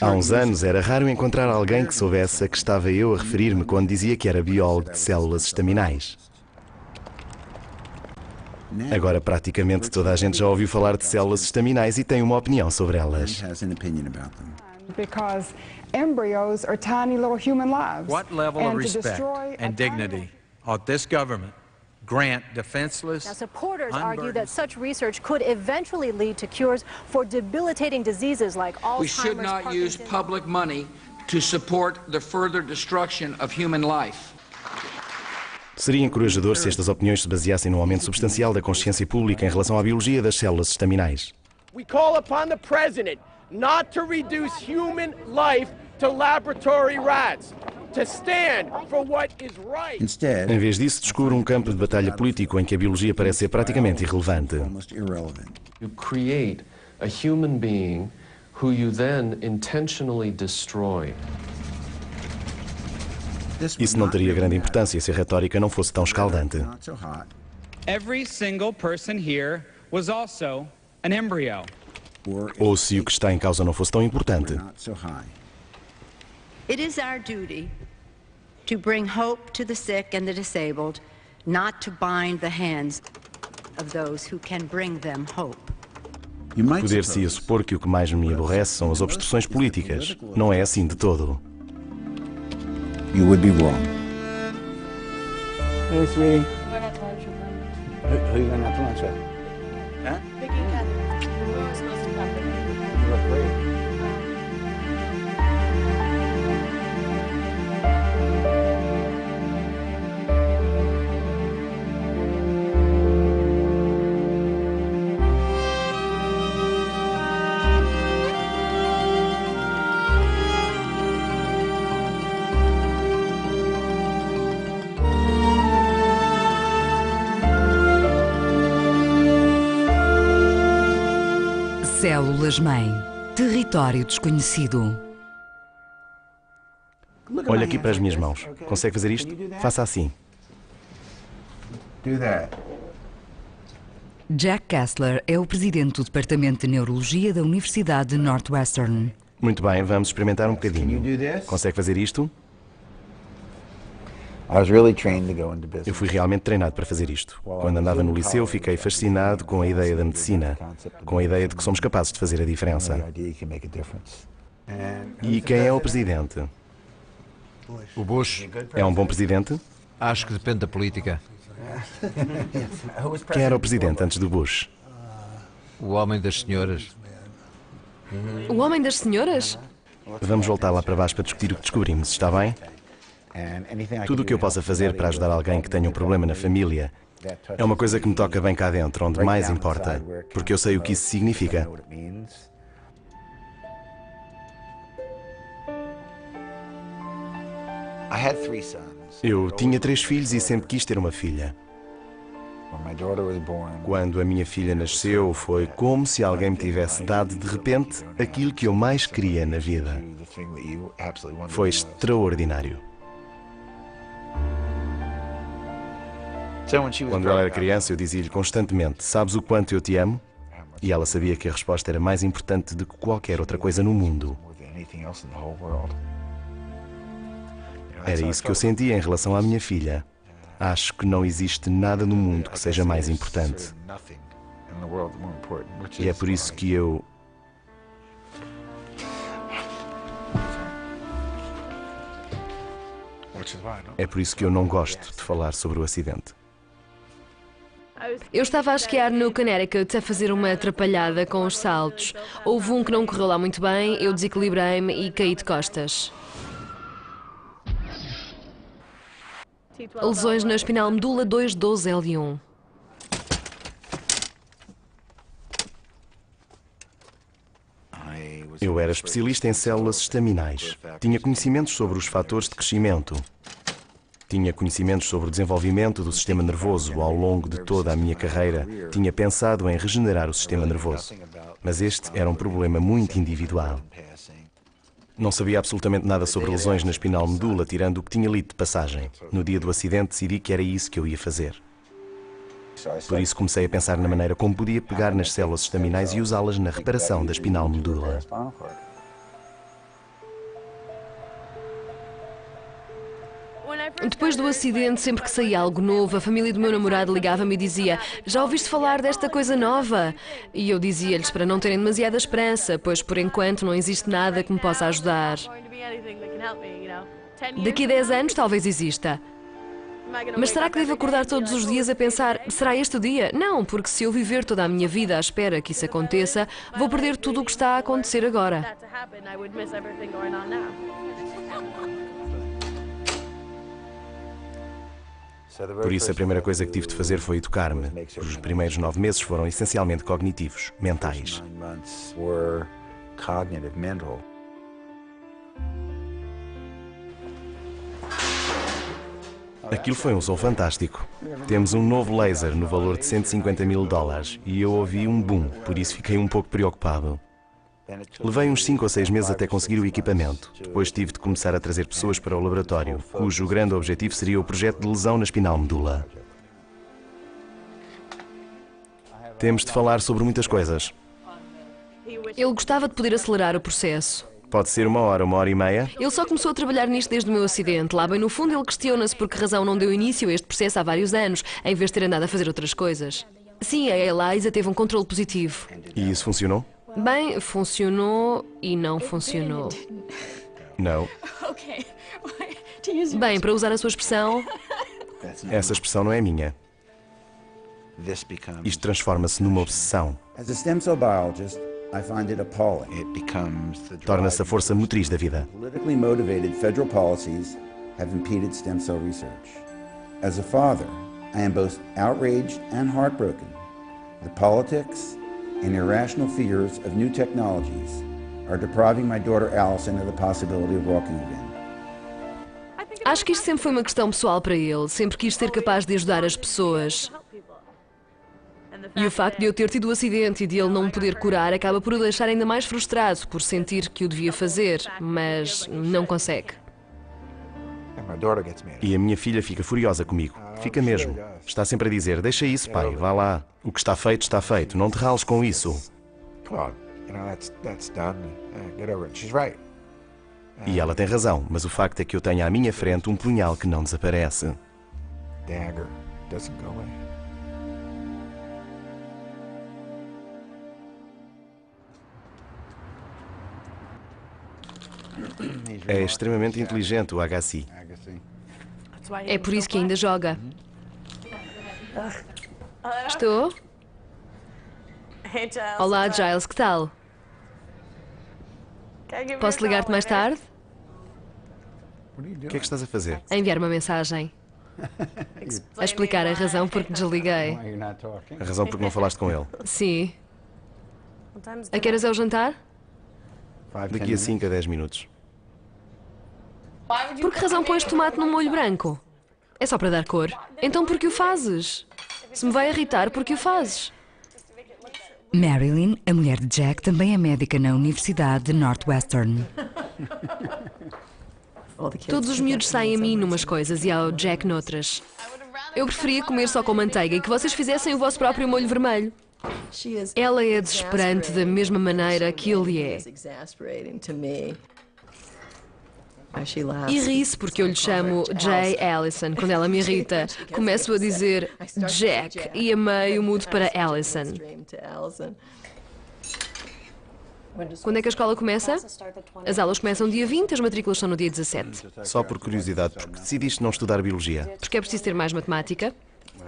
Há uns anos era raro encontrar alguém que soubesse a que estava eu a referir-me quando dizia que era biólogo de células estaminais. Agora praticamente toda a gente já ouviu falar de células estaminais e tem uma opinião sobre elas. Because embryos are tiny little human lives. What level of respect and dignity ought this government grant defenseless, Now, supporters argue that such research could eventually lead to cures for debilitating diseases like Alzheimer's, We should not use public money to support the further destruction of human life. Seria encorajador se estas opiniões se baseassem num aumento substancial da consciência pública em relação à biologia das células estaminais. We call upon the President not to reduce human life to laboratory rats, to stand for what is right. Em vez disso, descubra um campo de batalha político em que a biologia parece ser praticamente irrelevante. You create a human being who you then intentionally destroy. Isso não teria grande importância se a retórica não fosse tão escaldante. Every single person here was also an embryo. Ou se o que está em causa não fosse tão importante. It is our duty to bring hope to the sick and the disabled, not to bind the hands of those who can bring them hope. Poder-se-ia supor que o que mais me aborrece são as obstruções políticas. Não é assim de todo. You would be wrong. Hey, sweetie. Who are you going to have lunch with? Huh? Vicky and Kathy. We were supposed to come. You look great. Células-mãe. Território desconhecido. Olha aqui para as minhas mãos. Consegue fazer isto? Faça assim. Jack Kessler é o presidente do Departamento de Neurologia da Universidade de Northwestern. Muito bem, vamos experimentar um bocadinho. Consegue fazer isto? Eu fui realmente treinado para fazer isto. Quando andava no liceu, fiquei fascinado com a ideia da medicina, com a ideia de que somos capazes de fazer a diferença. E quem é o presidente? O Bush. É um bom presidente? Acho que depende da política. Quem era o presidente antes do Bush? O homem das senhoras. O homem das senhoras? Vamos voltar lá para baixo para discutir o que descobrimos, está bem? Tudo o que eu possa fazer para ajudar alguém que tenha um problema na família é uma coisa que me toca bem cá dentro, onde mais importa, porque eu sei o que isso significa. Eu tinha 3 filhos e sempre quis ter uma filha. Quando a minha filha nasceu, foi como se alguém me tivesse dado de repente aquilo que eu mais queria na vida. Foi extraordinário. Quando ela era criança, eu dizia-lhe constantemente: sabes o quanto eu te amo? E ela sabia que a resposta era mais importante do que qualquer outra coisa no mundo. Era isso que eu sentia em relação à minha filha. Acho que não existe nada no mundo que seja mais importante. E é por isso que eu... É por isso que eu não gosto de falar sobre o acidente. Eu estava a esquiar no Connecticut a fazer uma atrapalhada com os saltos. Houve um que não correu lá muito bem, eu desequilibrei-me e caí de costas. Lesões na espinal medula 212L1. Eu era especialista em células estaminais. Tinha conhecimentos sobre os fatores de crescimento. Tinha conhecimentos sobre o desenvolvimento do sistema nervoso. Ao longo de toda a minha carreira, tinha pensado em regenerar o sistema nervoso. Mas este era um problema muito individual. Não sabia absolutamente nada sobre lesões na espinal medula, tirando o que tinha lido de passagem. No dia do acidente, decidi que era isso que eu ia fazer. Por isso comecei a pensar na maneira como podia pegar nas células estaminais e usá-las na reparação da espinal medula. Depois do acidente, sempre que saía algo novo, a família do meu namorado ligava-me e dizia: já ouviste falar desta coisa nova? E eu dizia-lhes para não terem demasiada esperança, pois por enquanto não existe nada que me possa ajudar. Daqui a 10 anos talvez exista. Mas será que devo acordar todos os dias a pensar: será este o dia? Não, porque se eu viver toda a minha vida à espera que isso aconteça, vou perder tudo o que está a acontecer agora. Por isso, a primeira coisa que tive de fazer foi educar-me. Os primeiros 9 meses foram essencialmente cognitivos, mentais. Aquilo foi um som fantástico. Temos um novo laser no valor de $150.000 e eu ouvi um boom, por isso fiquei um pouco preocupado. Levei uns 5 ou 6 meses até conseguir o equipamento. Depois tive de começar a trazer pessoas para o laboratório, cujo grande objetivo seria o projeto de lesão na espinal medula. Temos de falar sobre muitas coisas. Ele gostava de poder acelerar o processo. Pode ser 1 hora, 1h30. Ele só começou a trabalhar nisto desde o meu acidente. Lá bem no fundo ele questiona-se por que razão não deu início a este processo há vários anos, em vez de ter andado a fazer outras coisas. Sim, a Eliza teve um controle positivo. E isso funcionou? Bem, funcionou e não funcionou. Não. Bem, para usar a sua expressão... Essa expressão não é minha. Isto transforma-se numa obsessão. As a stem cell biologist, I find it appalling. Torna-se a força motriz da vida. Politically motivated federal policies have impeded stem cell research. As a father, I am both outraged and heartbroken. The politics and irrational fears of new technologies are depriving my daughter Allison of the possibility of walking again. Acho que isto sempre foi uma questão pessoal para ele. Sempre quis ser capaz de ajudar as pessoas. E o facto de eu ter tido o acidente e de ele não me poder curar acaba por o deixar ainda mais frustrado por sentir que o devia fazer, mas não consegue. E a minha filha fica furiosa comigo. Fica mesmo. Está sempre a dizer: deixa isso, pai, vá lá. O que está feito, não te rales com isso. E ela tem razão, mas o facto é que eu tenho à minha frente um punhal que não desaparece. É extremamente inteligente o Agassi. É por isso que ainda joga. Estou? Olá, Giles, que tal? Posso ligar-te mais tarde? O que é que estás a fazer? A enviar uma mensagem. A explicar a razão por que desliguei. A razão por que não falaste com ele? Sim. A que horas é o jantar? Daqui a 5 a 10 minutos. Por que razão pões tomate num molho branco? É só para dar cor. Então por que o fazes? Se me vai irritar, por que o fazes? Marilyn, a mulher de Jack, também é médica na Universidade de Northwestern. Todos os miúdos saem a mim numas coisas e ao Jack noutras. Eu preferia comer só com manteiga e que vocês fizessem o vosso próprio molho vermelho. Ela é desesperante da mesma maneira que ele é. E ri-se porque eu lhe chamo Jay Allison quando ela me irrita. Começo a dizer Jack e a meio mudo para Allison. Quando é que a escola começa? As aulas começam dia 20, as matrículas são no dia 17. Só por curiosidade, porque decidiste não estudar biologia? Porque é preciso ter mais matemática.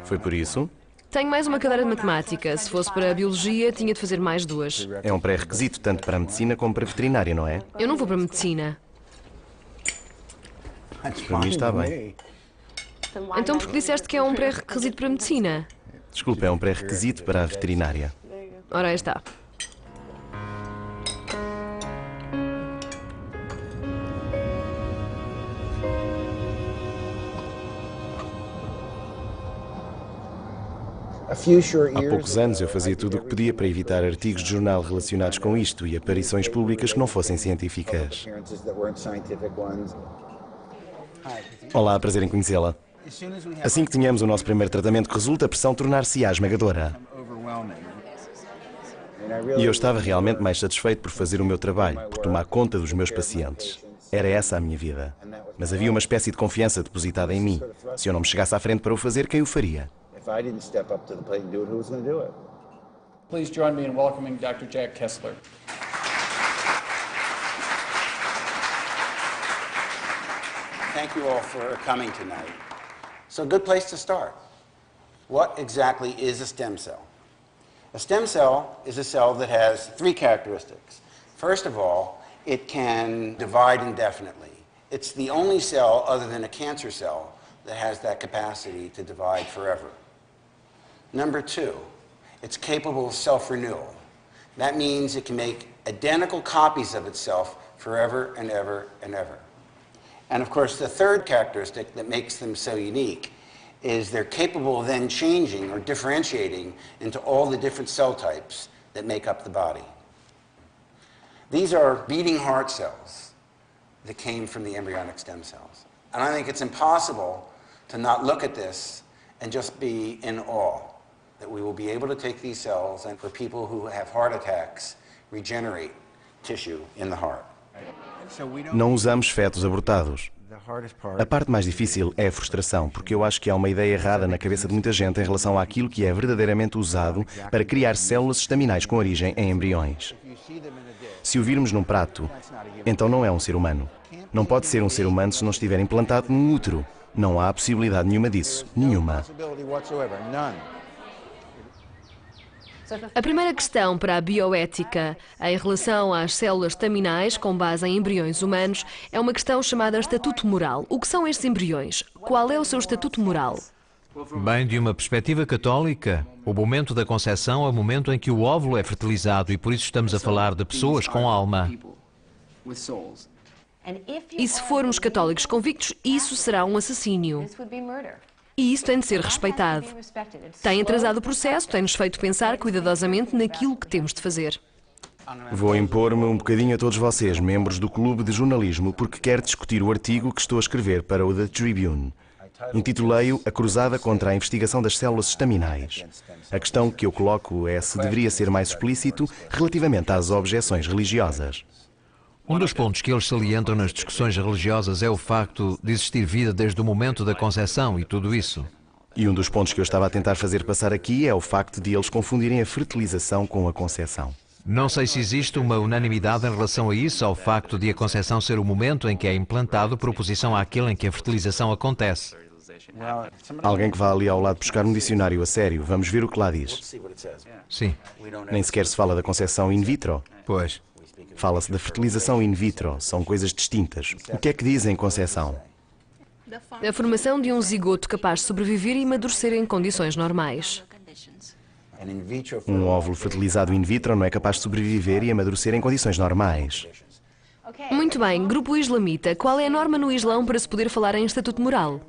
Foi por isso? Tenho mais uma cadeira de matemática. Se fosse para a biologia, tinha de fazer mais 2. É um pré-requisito tanto para a medicina como para a veterinária, não é? Eu não vou para a medicina. Para mim está bem. Então por que disseste que é um pré-requisito para a medicina? Desculpa, é um pré-requisito para a veterinária. Ora, aí está. Há poucos anos eu fazia tudo o que podia para evitar artigos de jornal relacionados com isto e aparições públicas que não fossem científicas. Olá, prazer em conhecê-la. Assim que tínhamos o nosso primeiro tratamento que resulta, a pressão tornar-se-á esmagadora. E eu estava realmente mais satisfeito por fazer o meu trabalho, por tomar conta dos meus pacientes. Era essa a minha vida. Mas havia uma espécie de confiança depositada em mim. Se eu não me chegasse à frente para o fazer, quem o faria? Please join me in welcoming Dr. Jack Kessler. Thank you all for coming tonight. So a good place to start. What exactly is a stem cell? A stem cell is a cell that has three characteristics. First of all, it can divide indefinitely. It's the only cell other than a cancer cell that has that capacity to divide forever. Number two, it's capable of self-renewal. That means it can make identical copies of itself forever and ever and ever. And of course, the third characteristic that makes them so unique is they're capable of then changing or differentiating into all the different cell types that make up the body. These are beating heart cells that came from the embryonic stem cells. And I think it's impossible to not look at this and just be in awe that we will be able to take these cells and for people who have heart attacks, regenerate tissue in the heart. Não usamos fetos abortados. A parte mais difícil é a frustração, porque eu acho que há uma ideia errada na cabeça de muita gente em relação àquilo que é verdadeiramente usado para criar células estaminais com origem em embriões. Se o virmos num prato, então não é um ser humano. Não pode ser um ser humano se não estiver implantado num útero. Não há possibilidade nenhuma disso. Nenhuma. A primeira questão para a bioética em relação às células estaminais com base em embriões humanos é uma questão chamada estatuto moral. O que são estes embriões? Qual é o seu estatuto moral? Bem, de uma perspectiva católica, o momento da concepção é o momento em que o óvulo é fertilizado e por isso estamos a falar de pessoas com alma. E se formos católicos convictos, isso será um assassínio. E isso tem de ser respeitado. Tem atrasado o processo, tem-nos feito pensar cuidadosamente naquilo que temos de fazer. Vou impor-me um bocadinho a todos vocês, membros do Clube de Jornalismo, porque quero discutir o artigo que estou a escrever para o The Tribune. Intitulei-o A Cruzada contra a Investigação das Células Estaminais. A questão que eu coloco é se deveria ser mais explícito relativamente às objeções religiosas. Um dos pontos que eles salientam nas discussões religiosas é o facto de existir vida desde o momento da concepção e tudo isso. E um dos pontos que eu estava a tentar fazer passar aqui é o facto de eles confundirem a fertilização com a concepção. Não sei se existe uma unanimidade em relação a isso, ao facto de a concepção ser o momento em que é implantado por oposição àquele em que a fertilização acontece. Alguém que vá ali ao lado buscar um dicionário a sério, vamos ver o que lá diz. Sim. Nem sequer se fala da concepção in vitro. Pois. Fala-se da fertilização in vitro, são coisas distintas. O que é que diz em concepção? A formação de um zigoto capaz de sobreviver e amadurecer em condições normais. Um óvulo fertilizado in vitro não é capaz de sobreviver e amadurecer em condições normais. Muito bem, grupo islamita, qual é a norma no Islão para se poder falar em estatuto moral?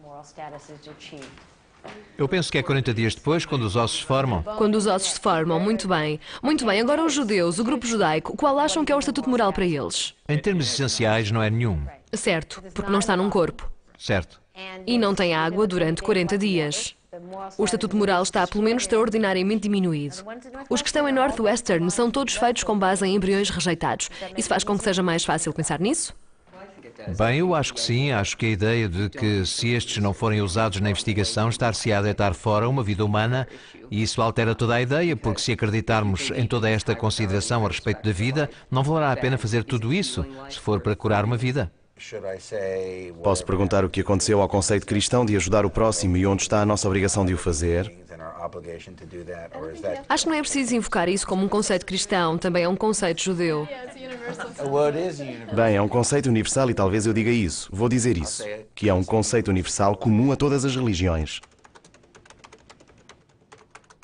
Eu penso que é 40 dias depois, quando os ossos se formam. Quando os ossos se formam, muito bem. Muito bem, agora os judeus, o grupo judaico, qual acham que é o estatuto moral para eles? Em termos essenciais, não é nenhum. Certo, porque não está num corpo. Certo. E não tem água durante 40 dias. O estatuto moral está pelo menos extraordinariamente diminuído. Os que estão em Northwestern são todos feitos com base em embriões rejeitados. Isso faz com que seja mais fácil pensar nisso? Bem, eu acho que sim. Acho que a ideia de que se estes não forem usados na investigação, estar-se-á a deitar fora uma vida humana, e isso altera toda a ideia, porque se acreditarmos em toda esta consideração a respeito da vida, não valerá a pena fazer tudo isso, se for para curar uma vida. Posso perguntar o que aconteceu ao conceito cristão de ajudar o próximo e onde está a nossa obrigação de o fazer? Acho que não é preciso invocar isso como um conceito cristão, também é um conceito judeu. Bem, é um conceito universal e talvez eu diga isso, vou dizer isso, que é um conceito universal comum a todas as religiões.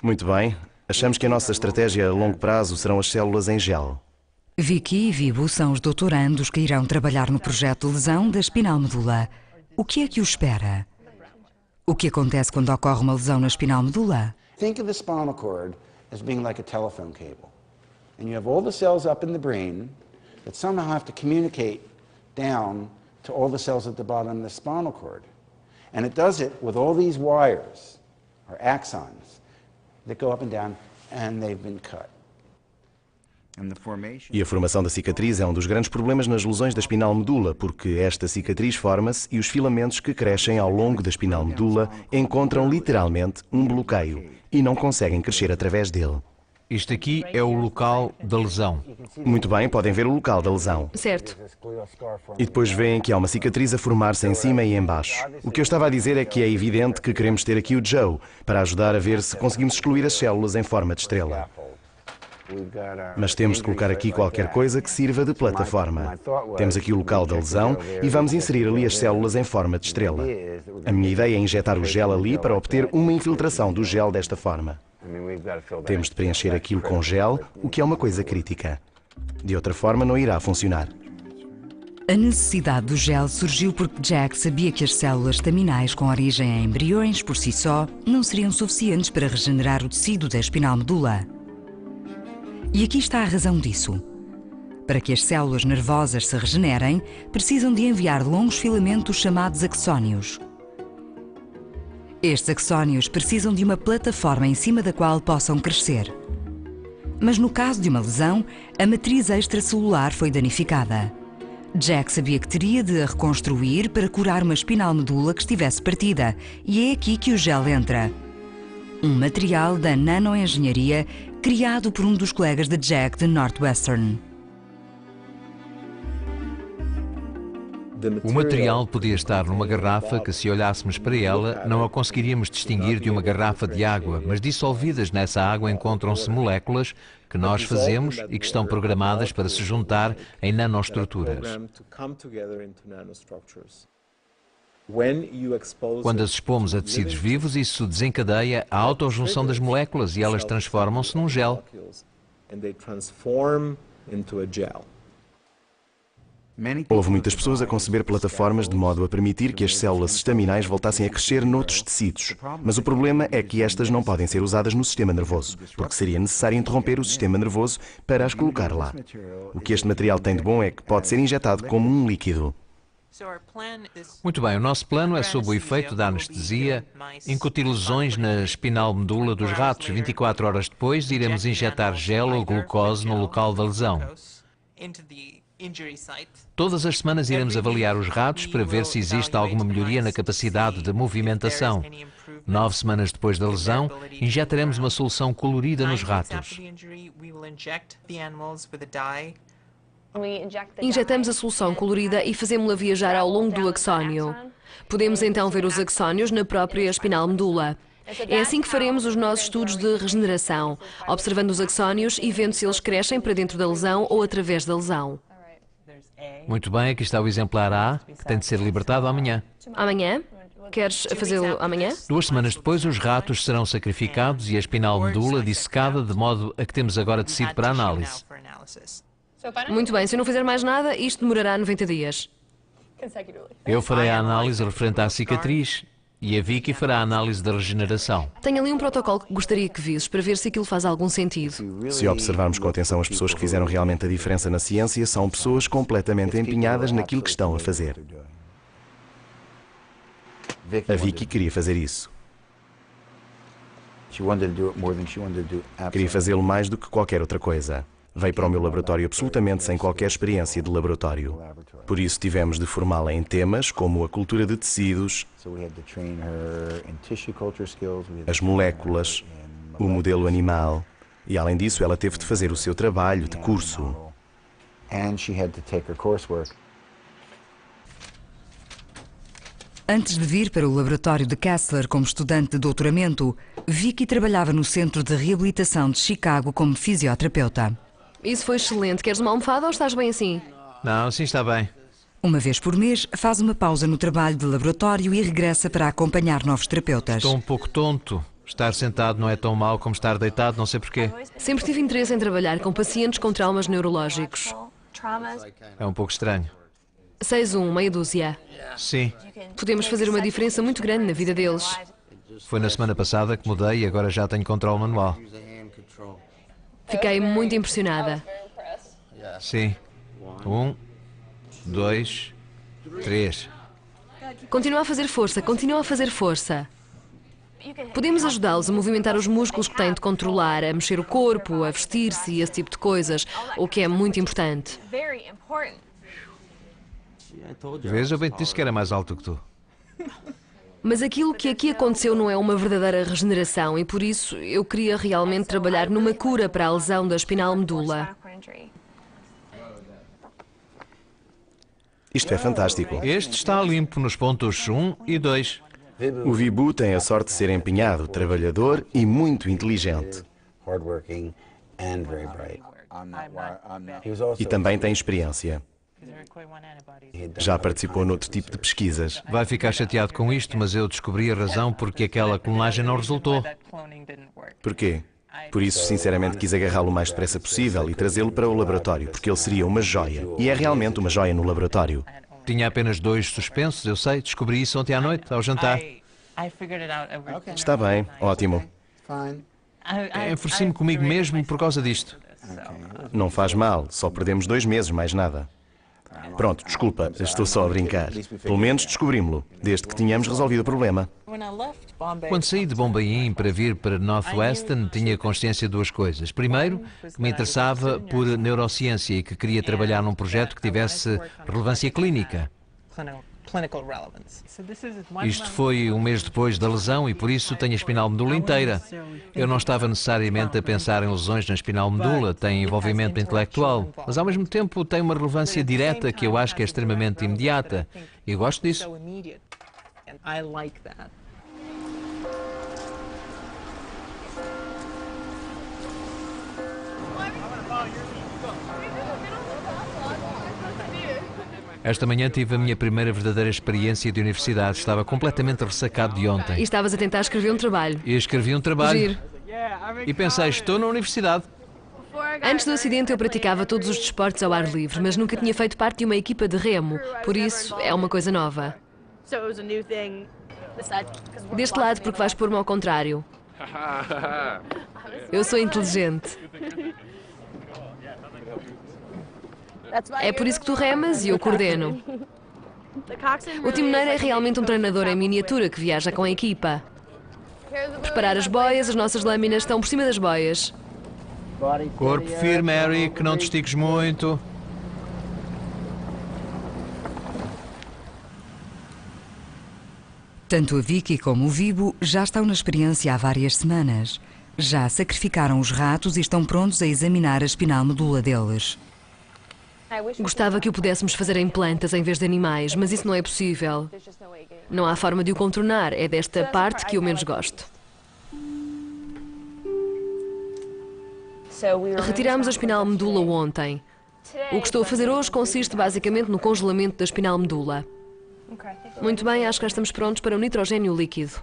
Muito bem, achamos que a nossa estratégia a longo prazo serão as células em gel. Vicky e Vibo são os doutorandos que irão trabalhar no projeto de lesão da espinal medula. O que é que o espera? O que acontece quando ocorre uma lesão na espinal medula? Think of the spinal cord as being like a telephone cable. And you have all the cells up in the brain that somehow have to communicate down to all the cells at the bottom of the spinal cord. And it does it with all these wires, or axons, that go up and down, and they've been cut. E a formação da cicatriz é um dos grandes problemas nas lesões da espinal medula, porque esta cicatriz forma-se e os filamentos que crescem ao longo da espinal medula encontram literalmente um bloqueio e não conseguem crescer através dele. Isto aqui é o local da lesão. Muito bem, podem ver o local da lesão. Certo. E depois veem que há uma cicatriz a formar-se em cima e em baixo. O que eu estava a dizer é que é evidente que queremos ter aqui o Joe para ajudar a ver se conseguimos excluir as células em forma de estrela. Mas temos de colocar aqui qualquer coisa que sirva de plataforma. Temos aqui o local da lesão e vamos inserir ali as células em forma de estrela. A minha ideia é injetar o gel ali para obter uma infiltração do gel desta forma. Temos de preencher aquilo com gel, o que é uma coisa crítica. De outra forma, não irá funcionar. A necessidade do gel surgiu porque Jack sabia que as células estaminais com origem em embriões, por si só, não seriam suficientes para regenerar o tecido da espinal medula. E aqui está a razão disso. Para que as células nervosas se regenerem, precisam de enviar longos filamentos chamados axónios. Estes axónios precisam de uma plataforma em cima da qual possam crescer. Mas no caso de uma lesão, a matriz extracelular foi danificada. Jack sabia que teria de a reconstruir para curar uma espinal medula que estivesse partida, e é aqui que o gel entra. Um material da nanoengenharia criado por um dos colegas de Jack de Northwestern. O material podia estar numa garrafa que, se olhássemos para ela, não a conseguiríamos distinguir de uma garrafa de água, mas dissolvidas nessa água encontram-se moléculas que nós fazemos e que estão programadas para se juntar em nanoestruturas. Quando as expomos a tecidos vivos, isso desencadeia a autojunção das moléculas e elas transformam-se num gel. Houve muitas pessoas a conceber plataformas de modo a permitir que as células estaminais voltassem a crescer noutros tecidos. Mas o problema é que estas não podem ser usadas no sistema nervoso, porque seria necessário interromper o sistema nervoso para as colocar lá. O que este material tem de bom é que pode ser injetado como um líquido. Muito bem, o nosso plano é sob o efeito da anestesia, incutir lesões na espinal medula dos ratos. 24 horas depois, iremos injetar gel ou glucose no local da lesão. Todas as semanas iremos avaliar os ratos para ver se existe alguma melhoria na capacidade de movimentação. 9 semanas depois da lesão, injetaremos uma solução colorida nos ratos. Injetamos a solução colorida e fazemos-la viajar ao longo do axónio. Podemos então ver os axónios na própria espinal medula. É assim que faremos os nossos estudos de regeneração, observando os axónios e vendo se eles crescem para dentro da lesão ou através da lesão. Muito bem, aqui está o exemplar A, que tem de ser libertado amanhã. Amanhã? Queres fazê-lo amanhã? 2 semanas depois, os ratos serão sacrificados e a espinal medula dissecada, de modo a que temos agora tecido para análise. Muito bem, se eu não fizer mais nada, isto demorará 90 dias. Eu farei a análise referente à cicatriz e a Vicky fará a análise da regeneração. Tenho ali um protocolo que gostaria que visses para ver se aquilo faz algum sentido. Se observarmos com atenção as pessoas que fizeram realmente a diferença na ciência, são pessoas completamente empenhadas naquilo que estão a fazer. A Vicky queria fazer isso. Queria fazê-lo mais do que qualquer outra coisa. Veio para o meu laboratório absolutamente sem qualquer experiência de laboratório. Por isso tivemos de formá-la em temas como a cultura de tecidos, as moléculas, o modelo animal e, além disso, ela teve de fazer o seu trabalho de curso. Antes de vir para o laboratório de Kessler como estudante de doutoramento, Vicky trabalhava no Centro de Reabilitação de Chicago como fisioterapeuta. Isso foi excelente. Queres uma almofada ou estás bem assim? Não, assim está bem. Uma vez por mês, faz uma pausa no trabalho de laboratório e regressa para acompanhar novos terapeutas. Estou um pouco tonto. Estar sentado não é tão mau como estar deitado, não sei porquê. Sempre tive interesse em trabalhar com pacientes com traumas neurológicos. É um pouco estranho. 6-1, meia dúzia. Sim. Podemos fazer uma diferença muito grande na vida deles. Foi na semana passada que mudei e agora já tenho controle manual. Fiquei muito impressionada. Sim. 1, 2, 3. Continua a fazer força, continua a fazer força. Podemos ajudá-los a movimentar os músculos que têm de controlar, a mexer o corpo, a vestir-se e esse tipo de coisas, o que é muito importante. Vês, eu bem te disse que era mais alto que tu. Mas aquilo que aqui aconteceu não é uma verdadeira regeneração e por isso eu queria realmente trabalhar numa cura para a lesão da espinal medula. Isto é fantástico. Este está limpo nos pontos 1 e 2. O Vibhu tem a sorte de ser empenhado, trabalhador e muito inteligente. E também tem experiência. Já participou noutro tipo de pesquisas. Vai ficar chateado com isto, mas eu descobri a razão porque aquela clonagem não resultou. Porquê? Por isso, sinceramente, quis agarrá-lo o mais depressa possível e trazê-lo para o laboratório, porque ele seria uma joia. E é realmente uma joia no laboratório. Tinha apenas 2 suspensos, eu sei. Descobri isso ontem à noite, ao jantar. Está bem, ótimo. Enfureci-me comigo mesmo por causa disto. Não faz mal, só perdemos 2 meses, mais nada. Pronto, desculpa, estou só a brincar. Pelo menos descobrimos-lo, desde que tínhamos resolvido o problema. Quando saí de Bombaim para vir para Northwestern, tinha consciência de 2 coisas. Primeiro, que me interessava por neurociência e que queria trabalhar num projeto que tivesse relevância clínica. Isto foi um mês depois da lesão e por isso tenho a espinal medula inteira. Eu não estava necessariamente a pensar em lesões na espinal medula, tem envolvimento intelectual, mas ao mesmo tempo tem uma relevância direta que eu acho que é extremamente imediata. E gosto disso. Esta manhã tive a minha primeira verdadeira experiência de universidade. Estava completamente ressacado de ontem. E estavas a tentar escrever um trabalho. E escrevi um trabalho. Giro. E pensei, estou na universidade. Antes do acidente eu praticava todos os desportos ao ar livre, mas nunca tinha feito parte de uma equipa de remo. Por isso, é uma coisa nova. Deste lado, porque vais pôr-me ao contrário. Eu sou inteligente. É por isso que tu remas e eu coordeno. O timoneiro é realmente um treinador em miniatura que viaja com a equipa. Preparar as boias, as nossas lâminas estão por cima das boias. Corpo firme, Eric, não te estiques muito. Tanto a Vicky como o Vibhu já estão na experiência há várias semanas. Já sacrificaram os ratos e estão prontos a examinar a espinal medula deles. Gostava que o pudéssemos fazer em plantas em vez de animais, mas isso não é possível. Não há forma de o contornar, é desta parte que eu menos gosto. Retirámos a espinal medula ontem. O que estou a fazer hoje consiste basicamente no congelamento da espinal medula. Muito bem, acho que já estamos prontos para o nitrogênio líquido.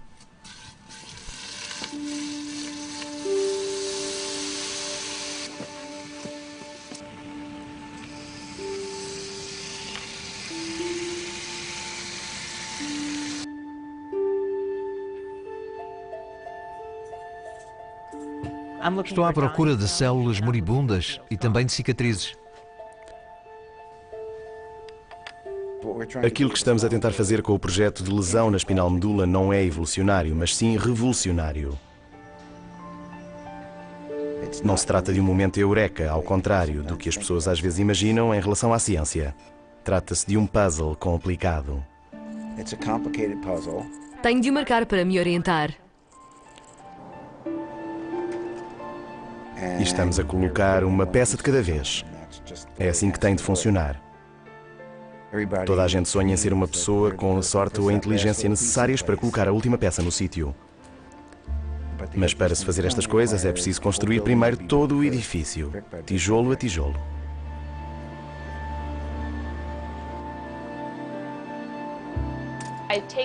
Estou à procura de células moribundas e também de cicatrizes. Aquilo que estamos a tentar fazer com o projeto de lesão na espinal medula não é evolucionário, mas sim revolucionário. Não se trata de um momento eureka, ao contrário do que as pessoas às vezes imaginam em relação à ciência. Trata-se de um puzzle complicado. Tenho de o marcar para me orientar. E estamos a colocar uma peça de cada vez. É assim que tem de funcionar. Toda a gente sonha em ser uma pessoa com a sorte ou a inteligência necessárias para colocar a última peça no sítio. Mas para se fazer estas coisas é preciso construir primeiro todo o edifício, tijolo a tijolo.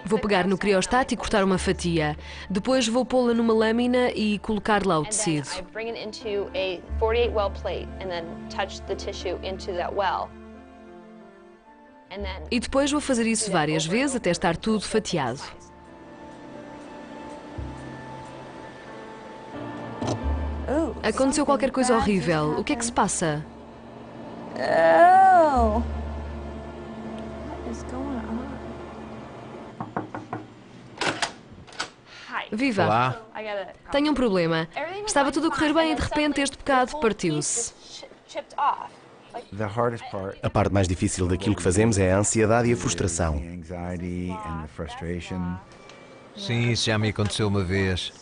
Vou pegar no criostat e cortar uma fatia. Depois vou pô-la numa lâmina e colocar lá o tecido. E depois vou fazer isso várias vezes até estar tudo fatiado. Aconteceu qualquer coisa horrível. O que é que se passa? Viva! Olá. Tenho um problema. Estava tudo a correr bem e de repente este bocado partiu-se. A parte mais difícil daquilo que fazemos é a ansiedade e a frustração. Sim, isso já me aconteceu uma vez.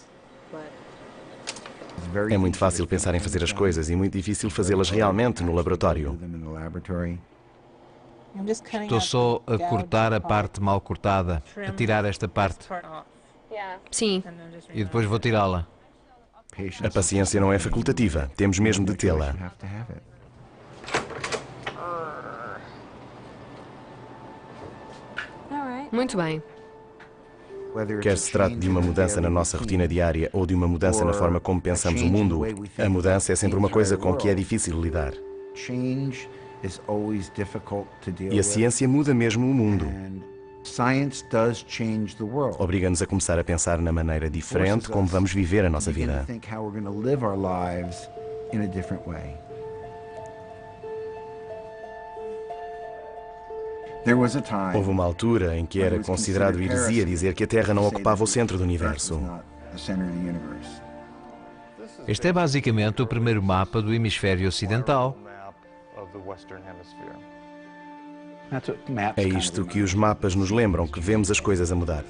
É muito fácil pensar em fazer as coisas e muito difícil fazê-las realmente no laboratório. Estou só a cortar a parte mal cortada, a tirar esta parte. Sim. E depois vou tirá-la. A paciência não é facultativa, temos mesmo de tê-la. Muito bem. Quer se trate de uma mudança na nossa rotina diária ou de uma mudança na forma como pensamos o mundo, a mudança é sempre uma coisa com que é difícil lidar. E a ciência muda mesmo o mundo. Obriga-nos a começar a pensar na maneira diferente como vamos viver a nossa vida. Houve uma altura em que era considerado heresia dizer que a Terra não ocupava o centro do universo. Este é basicamente o primeiro mapa do hemisfério ocidental. É isto que os mapas nos lembram, que vemos as coisas a mudar.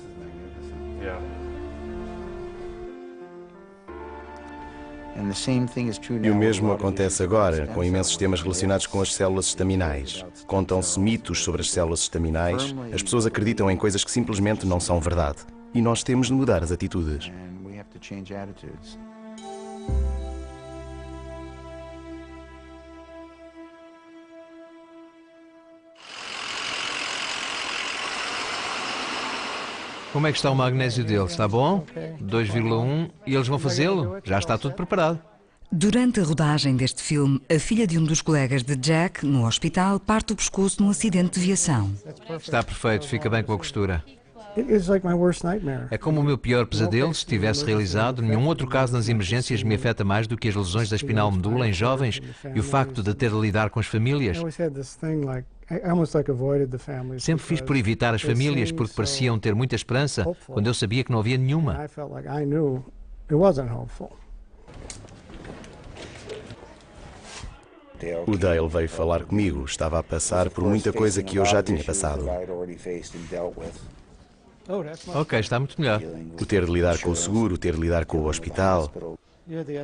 E o mesmo acontece agora, com imensos temas relacionados com as células estaminais. Contam-se mitos sobre as células estaminais, as pessoas acreditam em coisas que simplesmente não são verdade. E nós temos de mudar as atitudes. Como é que está o magnésio dele? Está bom? 2,1 e eles vão fazê-lo? Já está tudo preparado. Durante a rodagem deste filme, a filha de um dos colegas de Jack, no hospital, parte o pescoço num acidente de viação. Está perfeito, fica bem com a costura. É como o meu pior pesadelo, se tivesse realizado. Nenhum outro caso nas emergências me afeta mais do que as lesões da espinal medula em jovens e o facto de ter de lidar com as famílias. Sempre fiz por evitar as famílias porque pareciam ter muita esperança quando eu sabia que não havia nenhuma. O Dale veio falar comigo, estava a passar por muita coisa que eu já tinha passado. Ok, está muito melhor. O ter de lidar com o seguro, o ter de lidar com o hospital.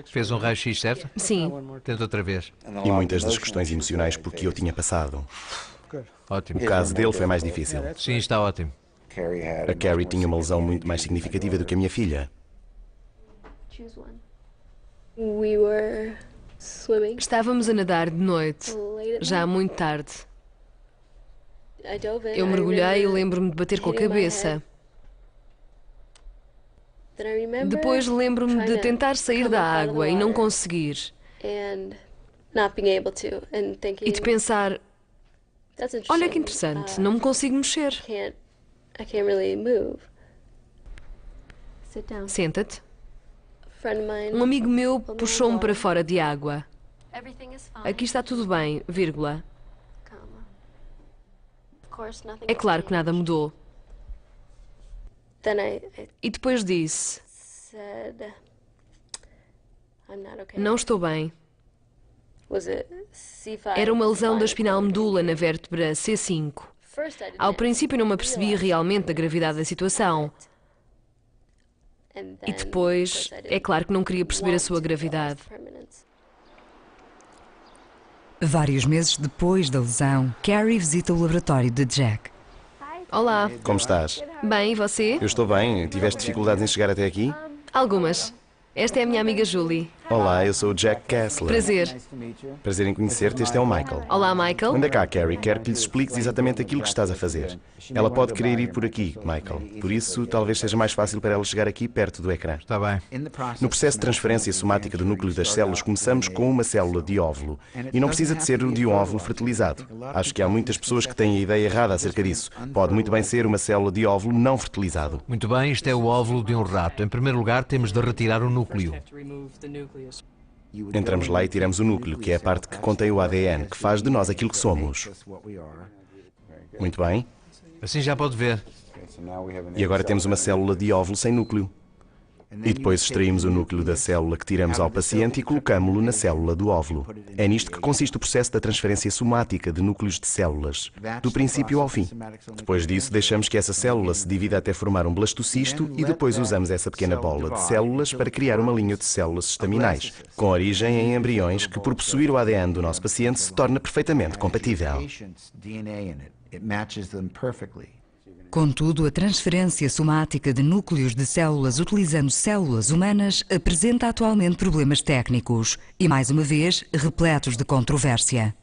Fez um raio-x, certo? Sim. Tenta outra vez. E muitas das questões emocionais por que eu tinha passado. Ótimo. O caso dele foi mais difícil. Sim, está ótimo. A Carrie tinha uma lesão muito mais significativa do que a minha filha. Estávamos a nadar de noite, já muito tarde. Eu mergulhei e lembro-me de bater com a cabeça. Depois lembro-me de tentar sair da água e não conseguir. E de pensar, olha que interessante, não me consigo mexer. Senta-te. Um amigo meu puxou-me para fora de água. Aqui está tudo bem, vírgula. É claro que nada mudou. E depois disse, não estou bem. Era uma lesão da espinal medula na vértebra C5. Ao princípio não me apercebi realmente da gravidade da situação. E depois, é claro que não queria perceber a sua gravidade. Vários meses depois da lesão, Carrie visita o laboratório de Jack. Olá. Como estás? Bem, e você? Eu estou bem. Tiveste dificuldades em chegar até aqui? Algumas. Esta é a minha amiga Julie. Olá, eu sou o Jack Kessler. Prazer. Prazer em conhecer-te, este é o Michael. Olá, Michael. Anda cá, Carrie, quero que lhes expliques exatamente aquilo que estás a fazer. Ela pode querer ir por aqui, Michael. Por isso, talvez seja mais fácil para ela chegar aqui perto do ecrã. Está bem. No processo de transferência somática do núcleo das células, começamos com uma célula de óvulo. E não precisa de ser de um óvulo fertilizado. Acho que há muitas pessoas que têm a ideia errada acerca disso. Pode muito bem ser uma célula de óvulo não fertilizado. Muito bem, isto é o óvulo de um rato. Em primeiro lugar, temos de retirar o núcleo. Entramos lá e tiramos o núcleo, que é a parte que contém o ADN, que faz de nós aquilo que somos. Muito bem. Assim já pode ver. E agora temos uma célula de óvulo sem núcleo. E depois extraímos o núcleo da célula que tiramos ao paciente e colocamos-lo na célula do óvulo. É nisto que consiste o processo da transferência somática de núcleos de células, do princípio ao fim. Depois disso, deixamos que essa célula se divida até formar um blastocisto e depois usamos essa pequena bola de células para criar uma linha de células estaminais, com origem em embriões que, por possuir o ADN do nosso paciente, se torna perfeitamente compatível. Contudo, a transferência somática de núcleos de células utilizando células humanas apresenta atualmente problemas técnicos e, mais uma vez, repletos de controvérsia.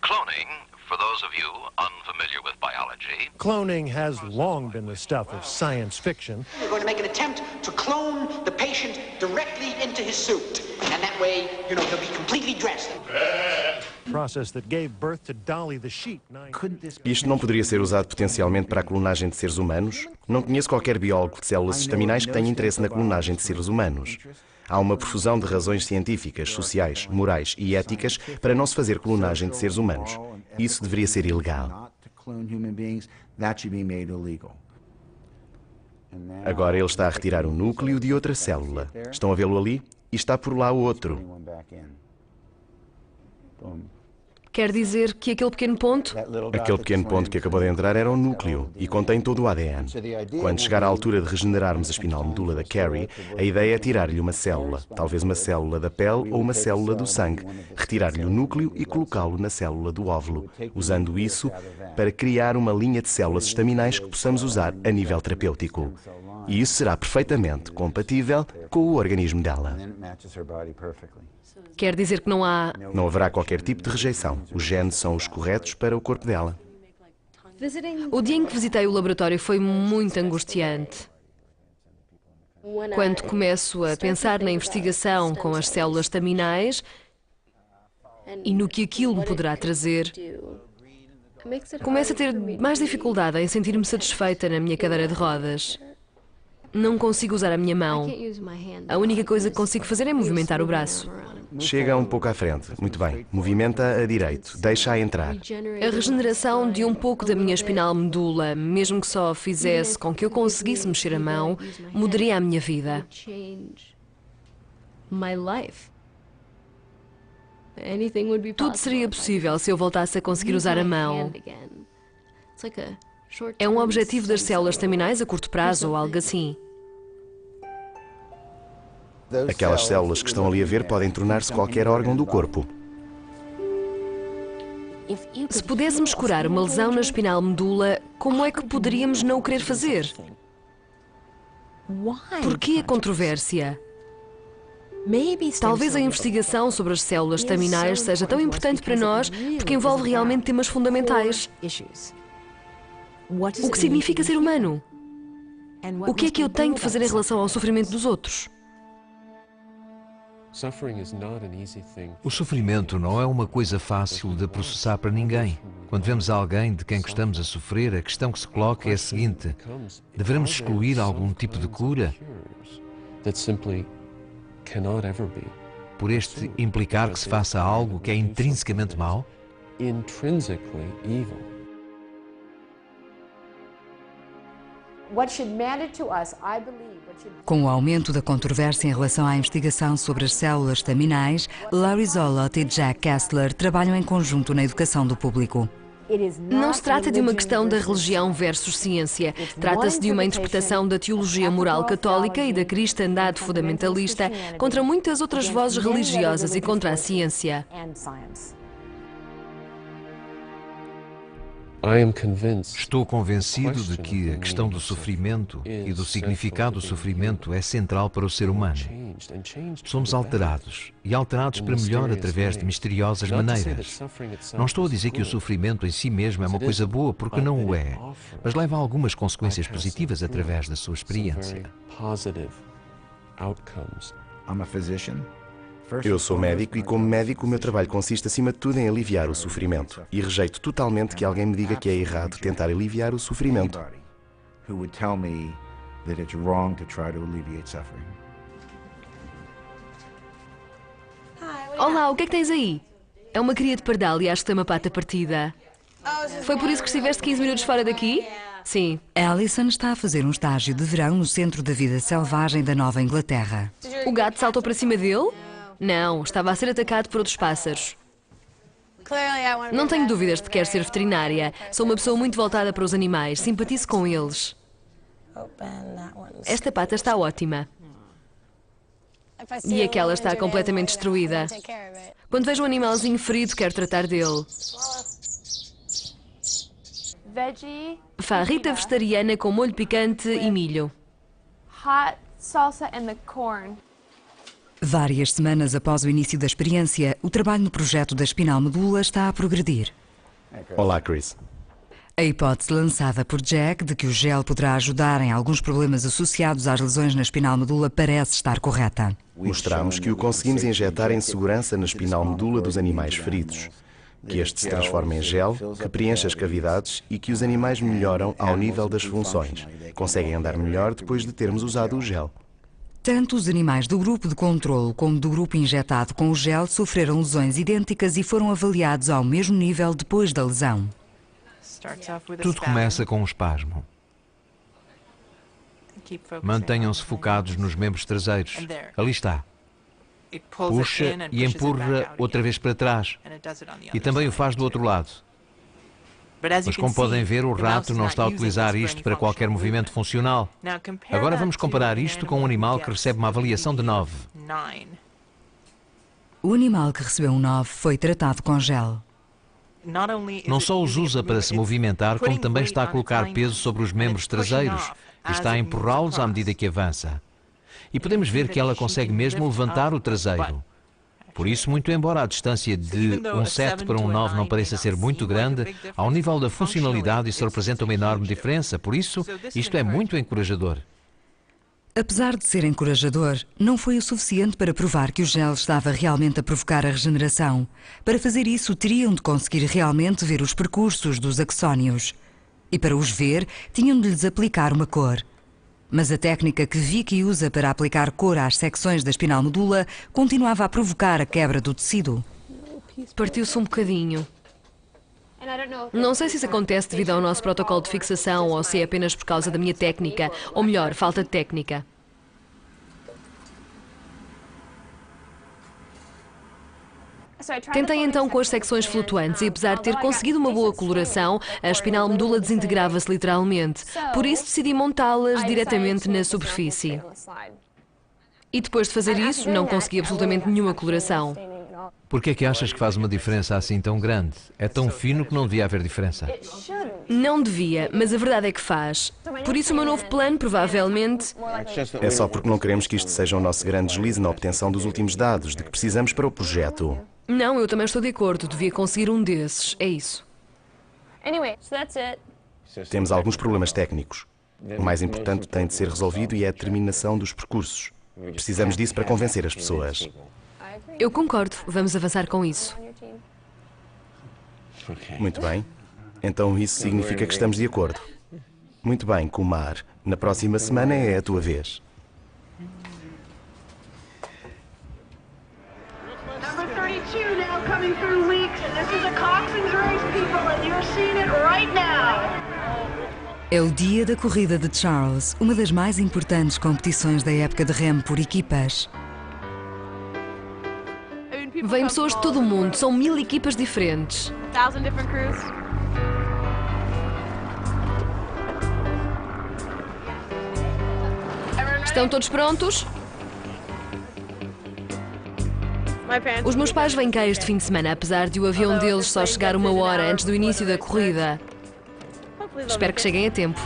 Cloning, for those of you unfamiliar with biology. Cloning has long been the stuff of science fiction. We're going to make an attempt to clone the patient directly into his suit. And that way, he'll be completely dressed. Process that gave birth to Dolly the sheep. Isto não poderia ser usado potencialmente para a clonagem de seres humanos? Não conheço qualquer biólogo de células estaminais que tenha interesse na clonagem de seres humanos. Há uma profusão de razões científicas, sociais, morais e éticas para não se fazer clonagem de seres humanos. Isso deveria ser ilegal. Agora ele está a retirar o núcleo de outra célula. Estão a vê-lo ali? E está por lá outro. Quer dizer que aquele pequeno ponto? Aquele pequeno ponto que acabou de entrar era o núcleo e contém todo o ADN. Quando chegar à altura de regenerarmos a espinal medula da Carrie, a ideia é tirar-lhe uma célula, talvez uma célula da pele ou uma célula do sangue, retirar-lhe o núcleo e colocá-lo na célula do óvulo, usando isso para criar uma linha de células estaminais que possamos usar a nível terapêutico. E isso será perfeitamente compatível com o organismo dela. Quer dizer que não há... Não haverá qualquer tipo de rejeição. Os genes são os corretos para o corpo dela. O dia em que visitei o laboratório foi muito angustiante. Quando começo a pensar na investigação com as células estaminais e no que aquilo me poderá trazer, começo a ter mais dificuldade em sentir-me satisfeita na minha cadeira de rodas. Não consigo usar a minha mão. A única coisa que consigo fazer é movimentar o braço. Chega um pouco à frente. Muito bem. Movimenta a direito. Deixa-a entrar. A regeneração de um pouco da minha espinal medula, mesmo que só fizesse com que eu conseguisse mexer a mão, mudaria a minha vida. Tudo seria possível se eu voltasse a conseguir usar a mão. É um objetivo das células estaminais a curto prazo ou algo assim. Aquelas células que estão ali a ver podem tornar-se qualquer órgão do corpo. Se pudéssemos curar uma lesão na espinal medula, como é que poderíamos não o querer fazer? Por que a controvérsia? Talvez a investigação sobre as células estaminais seja tão importante para nós porque envolve realmente temas fundamentais. O que significa ser humano? O que é que eu tenho de fazer em relação ao sofrimento dos outros? O sofrimento não é uma coisa fácil de processar para ninguém. Quando vemos alguém de quem gostamos a sofrer, a questão que se coloca é a seguinte: devemos excluir algum tipo de cura? Por este implicar que se faça algo que é intrinsecamente mau? Com o aumento da controvérsia em relação à investigação sobre as células estaminais, Larry Zolot e Jack Kessler trabalham em conjunto na educação do público. Não se trata de uma questão da religião versus ciência. Trata-se de uma interpretação da teologia moral católica e da cristandade fundamentalista contra muitas outras vozes religiosas e contra a ciência. Estou convencido de que a questão do sofrimento e do significado do sofrimento é central para o ser humano. Somos alterados, e alterados para melhor através de misteriosas maneiras. Não estou a dizer que o sofrimento em si mesmo é uma coisa boa, porque não o é, mas leva a algumas consequências positivas através da sua experiência. Eu sou médico e, como médico, o meu trabalho consiste, acima de tudo, em aliviar o sofrimento. E rejeito totalmente que alguém me diga que é errado tentar aliviar o sofrimento. Olá, o que é que tens aí? É uma cria de pardal e acho que tem uma pata partida. Foi por isso que estiveste 15 minutos fora daqui? Sim. Alison está a fazer um estágio de verão no Centro da Vida Selvagem da Nova Inglaterra. O gato saltou para cima dele? Não, estava a ser atacado por outros pássaros. Não tenho dúvidas de que quero ser veterinária. Sou uma pessoa muito voltada para os animais. Simpatizo com eles. Esta pata está ótima. E aquela está completamente destruída. Quando vejo um animalzinho ferido, quero tratar dele. Farrita vegetariana com molho picante e milho. Hot salsa and the corn. Várias semanas após o início da experiência, o trabalho no projeto da espinal medula está a progredir. Olá, Chris. A hipótese lançada por Jack de que o gel poderá ajudar em alguns problemas associados às lesões na espinal medula parece estar correta. Mostramos que o conseguimos injetar em segurança na espinal medula dos animais feridos. Que este se transforma em gel, que preenche as cavidades e que os animais melhoram ao nível das funções. Conseguem andar melhor depois de termos usado o gel. Tanto os animais do grupo de controlo como do grupo injetado com o gel sofreram lesões idênticas e foram avaliados ao mesmo nível depois da lesão. Tudo começa com um espasmo. Mantenham-se focados nos membros traseiros. Ali está. Puxa e empurra outra vez para trás. E também o faz do outro lado. Mas como podem ver, o rato não está a utilizar isto para qualquer movimento funcional. Agora vamos comparar isto com um animal que recebe uma avaliação de 9. O animal que recebeu um 9 foi tratado com gel. Não só os usa para se movimentar, como também está a colocar peso sobre os membros traseiros e está a empurrá-los à medida que avança. E podemos ver que ela consegue mesmo levantar o traseiro. Por isso, muito embora a distância de um 7 para um 9 não pareça ser muito grande, ao nível da funcionalidade isso representa uma enorme diferença. Por isso, isto é muito encorajador. Apesar de ser encorajador, não foi o suficiente para provar que o gel estava realmente a provocar a regeneração. Para fazer isso, teriam de conseguir realmente ver os percursos dos axónios. E para os ver, tinham de lhes aplicar uma cor. Mas a técnica que Vicky usa para aplicar cor às secções da espinal medula continuava a provocar a quebra do tecido. Partiu-se um bocadinho. Não sei se isso acontece devido ao nosso protocolo de fixação ou se é apenas por causa da minha técnica, ou melhor, falta de técnica. Tentei então com as secções flutuantes e apesar de ter conseguido uma boa coloração, a espinal medula desintegrava-se literalmente. Por isso decidi montá-las diretamente na superfície. E depois de fazer isso, não consegui absolutamente nenhuma coloração. Por que é que achas que faz uma diferença assim tão grande? É tão fino que não devia haver diferença. Não devia, mas a verdade é que faz. Por isso o meu novo plano, provavelmente... É só porque não queremos que isto seja o nosso grande deslize na obtenção dos últimos dados de que precisamos para o projeto. Não, eu também estou de acordo. Devia conseguir um desses. É isso. Temos alguns problemas técnicos. O mais importante tem de ser resolvido e é a terminação dos percursos. Precisamos disso para convencer as pessoas. Eu concordo. Vamos avançar com isso. Muito bem. Então isso significa que estamos de acordo. Muito bem, Kumar. Na próxima semana é a tua vez. Number 32 now coming through leaks, and this is a Coxon's race, people, and you're seeing it right now. É o dia da corrida de Charles, uma das mais importantes competições da época de remo por equipas. Vêm pessoas de todo o mundo, são 1000 equipas diferentes. 1,000 different crews. Estão todos prontos? Os meus pais vêm cá este fim de semana, apesar de o avião deles só chegar 1 hora antes do início da corrida. Espero que cheguem a tempo.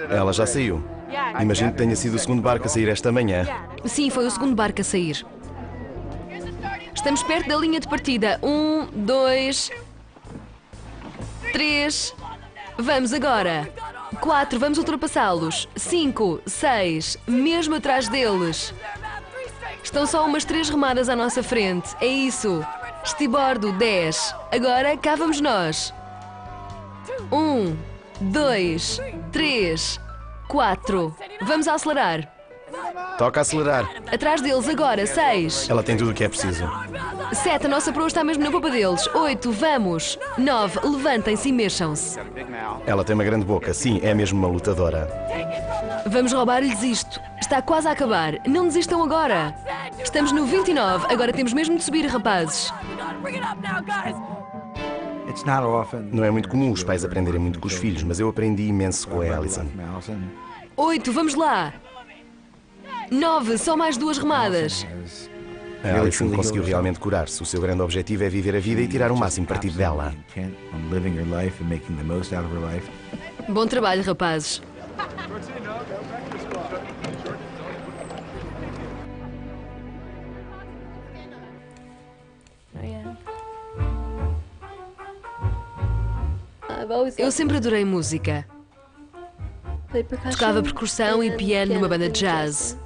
Ela já saiu. Imagino que tenha sido o segundo barco a sair esta manhã. Sim, foi o segundo barco a sair. Estamos perto da linha de partida. 1, 2, 3. Vamos agora. 4, vamos ultrapassá-los. 5, 6, mesmo atrás deles. Estão só umas 3 remadas à nossa frente. É isso. Estibordo, 10. Agora cá vamos nós. 1, 2, 3, 4. Vamos acelerar. Toca acelerar. Atrás deles agora, 6. Ela tem tudo o que é preciso. 7, a nossa proa está mesmo na popa deles. 8, vamos. 9, levantem-se e mexam-se. Ela tem uma grande boca. Sim, é mesmo uma lutadora. Vamos roubar-lhes isto. Está quase a acabar. Não desistam agora. Estamos no 29. Agora temos mesmo de subir, rapazes. Não é muito comum os pais aprenderem muito com os filhos, mas eu aprendi imenso com a Alison. 8, vamos lá. 9, só mais 2 remadas. A Alison conseguiu realmente curar-se. O seu grande objetivo é viver a vida e tirar o máximo partido dela. Bom trabalho, rapazes. Eu sempre adorei música. Tocava percussão e piano numa banda de jazz.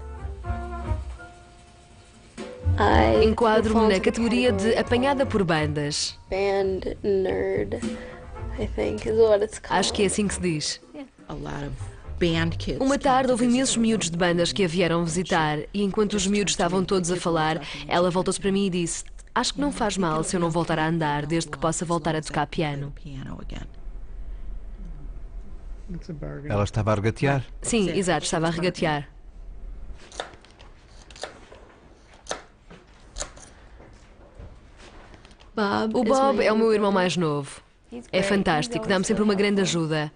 Enquadro-me na categoria de apanhada por bandas. Band nerd, I think is what it's called. Acho que é assim que se diz. Uma tarde houve imensos miúdos de bandas que a vieram visitar e enquanto os miúdos estavam todos a falar, ela voltou-se para mim e disse: acho que não faz mal se eu não voltar a andar desde que possa voltar a tocar piano. Ela estava a regatear? Sim, exato, estava a regatear. O Bob é o meu irmão mais novo. É fantástico, dá-me sempre uma grande ajuda.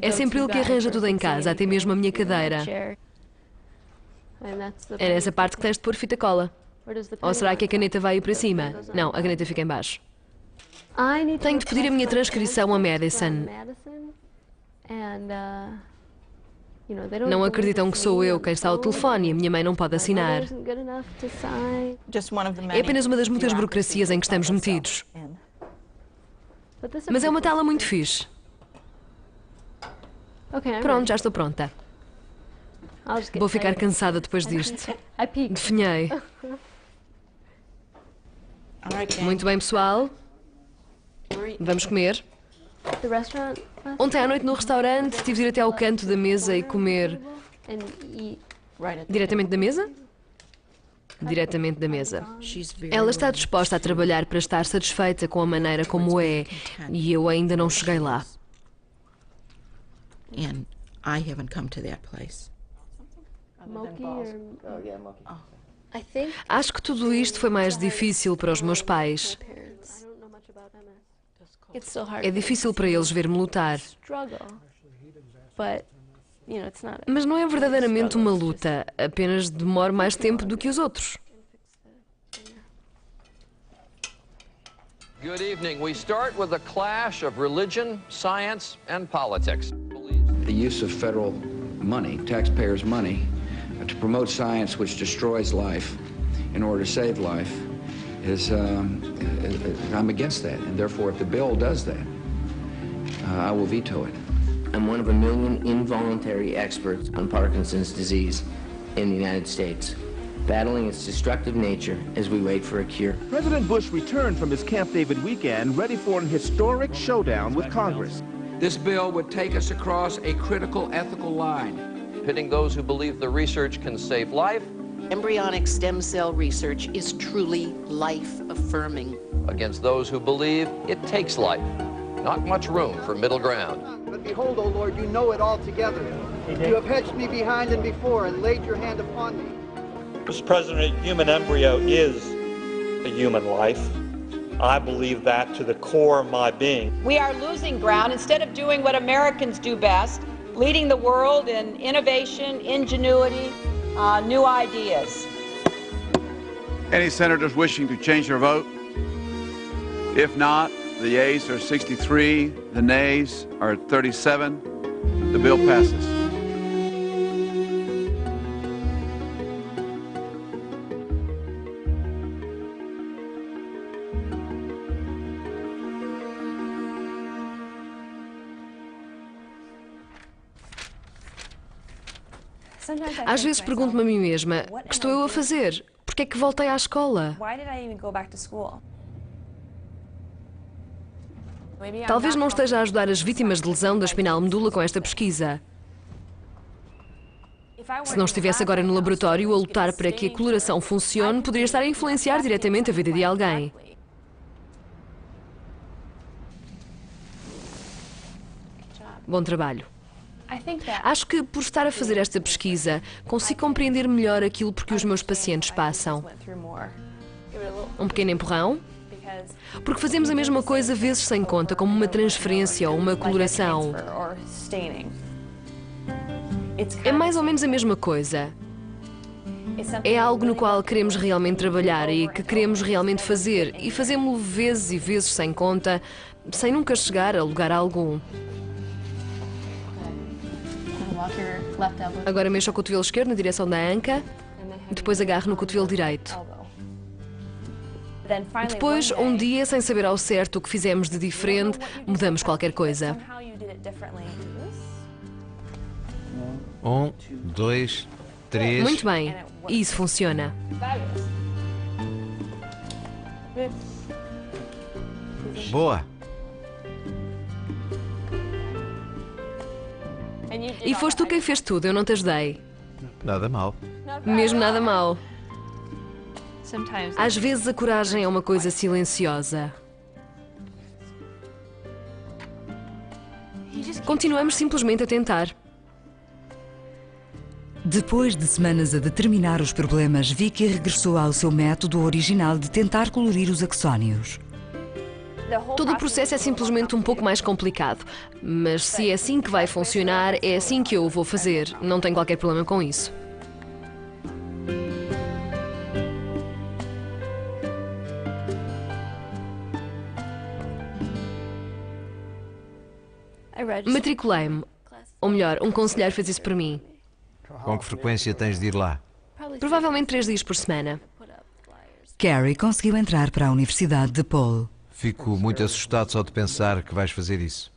É sempre ele que arranja tudo em casa, até mesmo a minha cadeira. É nessa parte que tens de pôr fita cola. Ou será que a caneta vai ir para cima? Não, a caneta fica em baixo. Tenho de pedir a minha transcrição a Madison. Não acreditam que sou eu quem está ao telefone e a minha mãe não pode assinar. É apenas uma das muitas burocracias em que estamos metidos. Mas é uma tala muito fixe. Pronto, já estou pronta. Vou ficar cansada depois disto. Definhei. Muito bem, pessoal. Vamos comer. Ontem à noite no restaurante tive de ir até ao canto da mesa e comer. Diretamente da mesa? Diretamente da mesa. Ela está disposta a trabalhar para estar satisfeita com a maneira como é e eu ainda não cheguei lá. Acho que tudo isto foi mais difícil para os meus pais. É difícil para eles ver-me lutar. Mas não é verdadeiramente uma luta, apenas demora mais tempo do que os outros. Good evening. We start with a clash of religion, science, and politics. The use of federal money, taxpayers' money, to promote science which destroys life in order to save life is, I'm against that. And therefore, if the bill does that, I will veto it. I'm one of 1 million involuntary experts on Parkinson's disease in the United States, battling its destructive nature as we wait for a cure. President Bush returned from his Camp David weekend ready for an historic showdown with Congress. This bill would take us across a critical ethical line, pitting those who believe the research can save life Embryonic stem cell research is truly life-affirming against those who believe it takes life. Not much room for middle ground. But behold, O Lord, you know it all together. You have hedged me behind and before and laid your hand upon me. Mr. President, a human embryo is a human life. I believe that to the core of my being. We are losing ground instead of doing what Americans do best, leading the world in innovation, ingenuity, new ideas. Any senators wishing to change their vote? If not, the yeas are 63, the nays are 37. The bill passes. Às vezes pergunto-me a mim mesma, o que estou eu a fazer? Por que é que voltei à escola? Talvez não esteja a ajudar as vítimas de lesão da espinal medula com esta pesquisa. Se não estivesse agora no laboratório a lutar para que a coloração funcione, poderia estar a influenciar diretamente a vida de alguém. Bom trabalho. Acho que, por estar a fazer esta pesquisa, consigo compreender melhor aquilo por que os meus pacientes passam. Um pequeno empurrão? Porque fazemos a mesma coisa vezes sem conta, como uma transferência ou uma coloração. É mais ou menos a mesma coisa. É algo no qual queremos realmente trabalhar e que queremos realmente fazer, e fazemos-lo vezes e vezes sem conta, sem nunca chegar a lugar algum. Agora mexo o cotovelo esquerdo na direção da anca, depois agarro no cotovelo direito. Depois, um dia, sem saber ao certo o que fizemos de diferente, mudamos qualquer coisa. 1, 2, 3... Muito bem. E isso funciona. Boa. E foste tu quem fez tudo, eu não te ajudei. Nada mal. Mesmo nada mal. Às vezes a coragem é uma coisa silenciosa. Continuamos simplesmente a tentar. Depois de semanas a determinar os problemas, Vicky regressou ao seu método original de tentar colorir os axónios. Todo o processo é simplesmente um pouco mais complicado, mas se é assim que vai funcionar, é assim que eu o vou fazer. Não tenho qualquer problema com isso. Matriculei-me. Ou melhor, um conselheiro fez isso por mim. Com que frequência tens de ir lá? Provavelmente 3 dias por semana. Carrie conseguiu entrar para a Universidade de Paul. Fico muito assustado só de pensar que vais fazer isso.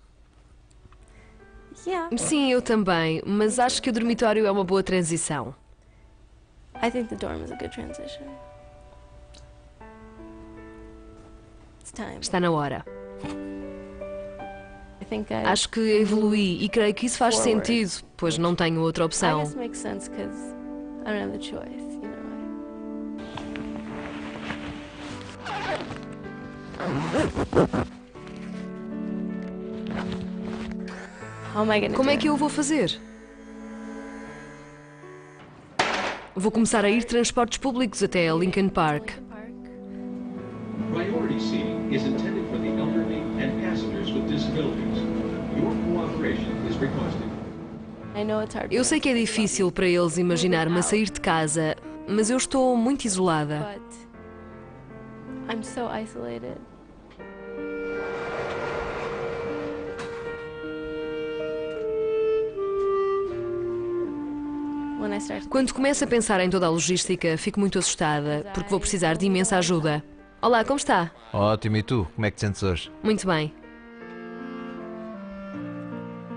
Sim, eu também, mas acho que o dormitório é uma boa transição. I think the dorm is a good transition. It's time. Está na hora. I think Acho que evoluí e creio que isso faz sentido, pois não tenho outra I opção. guess it makes sense because I don't have the choice, you know. How am I gonna Como do é que eu vou fazer? Vou começar a ir de transportes públicos até a Lincoln Park. Priority seating is intended for the elderly and passengers with disabilities. Your cooperation is requested. I know it's hard. Eu sei que é difícil para eles imaginar-me a sair de casa, mas eu estou muito isolada. But I'm so isolated. When I start Quando começo a pensar em toda a logística, fico muito assustada, porque vou precisar de imensa ajuda. Olá, como está? Ótimo, e tu? Como é que te sentes hoje? Muito bem.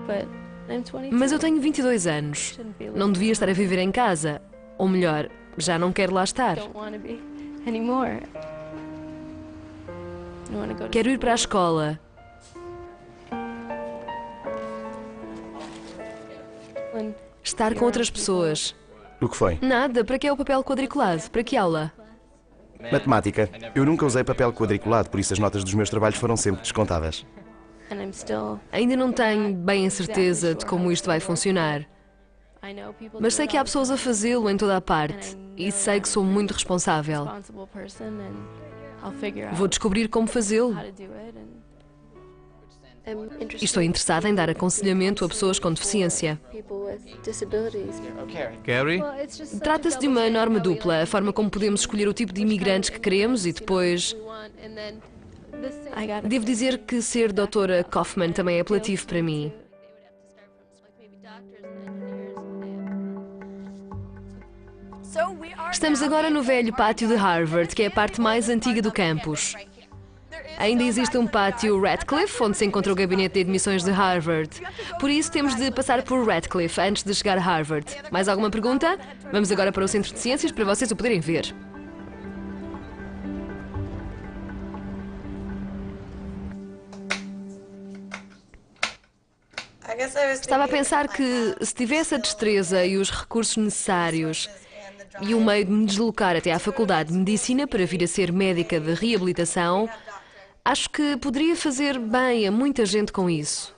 But I'm 22. Mas eu tenho 22 anos. Não devia estar a viver em casa. Ou melhor, já não quero lá estar. Don't want to be anymore. I want to go to Quero ir para a escola. When Estar com outras pessoas. O que foi? Nada, para que é o papel quadriculado? Para que aula? Matemática. Eu nunca usei papel quadriculado, por isso as notas dos meus trabalhos foram sempre descontadas. and I'm still Ainda não tenho bem a certeza de como isto vai funcionar. I know people Mas do sei it que há all pessoas a fazê-lo em toda a parte. E sei que sou muito responsável. responsible person and I'll figure out Vou descobrir como fazê-lo. how to do it and I'm interested E estou interessada em dar aconselhamento a pessoas com deficiência. in people with disabilities. Carrie? Trata-se de uma norma dupla, a forma como podemos escolher o tipo de imigrantes que queremos e depois... I got Devo dizer que ser doutora Kaufman também é apelativo para mim. Estamos agora no velho pátio de Harvard, que é a parte mais antiga do campus. Ainda existe um pátio Radcliffe, onde se encontra o gabinete de admissões de Harvard. Por isso temos de passar por Radcliffe antes de chegar a Harvard. Mais alguma pergunta? Vamos agora para o Centro de Ciências para vocês o poderem ver. Estava a pensar que se tivesse a destreza e os recursos necessários e o meio de me deslocar até à Faculdade de Medicina para vir a ser médica de reabilitação, acho que poderia fazer bem a muita gente com isso.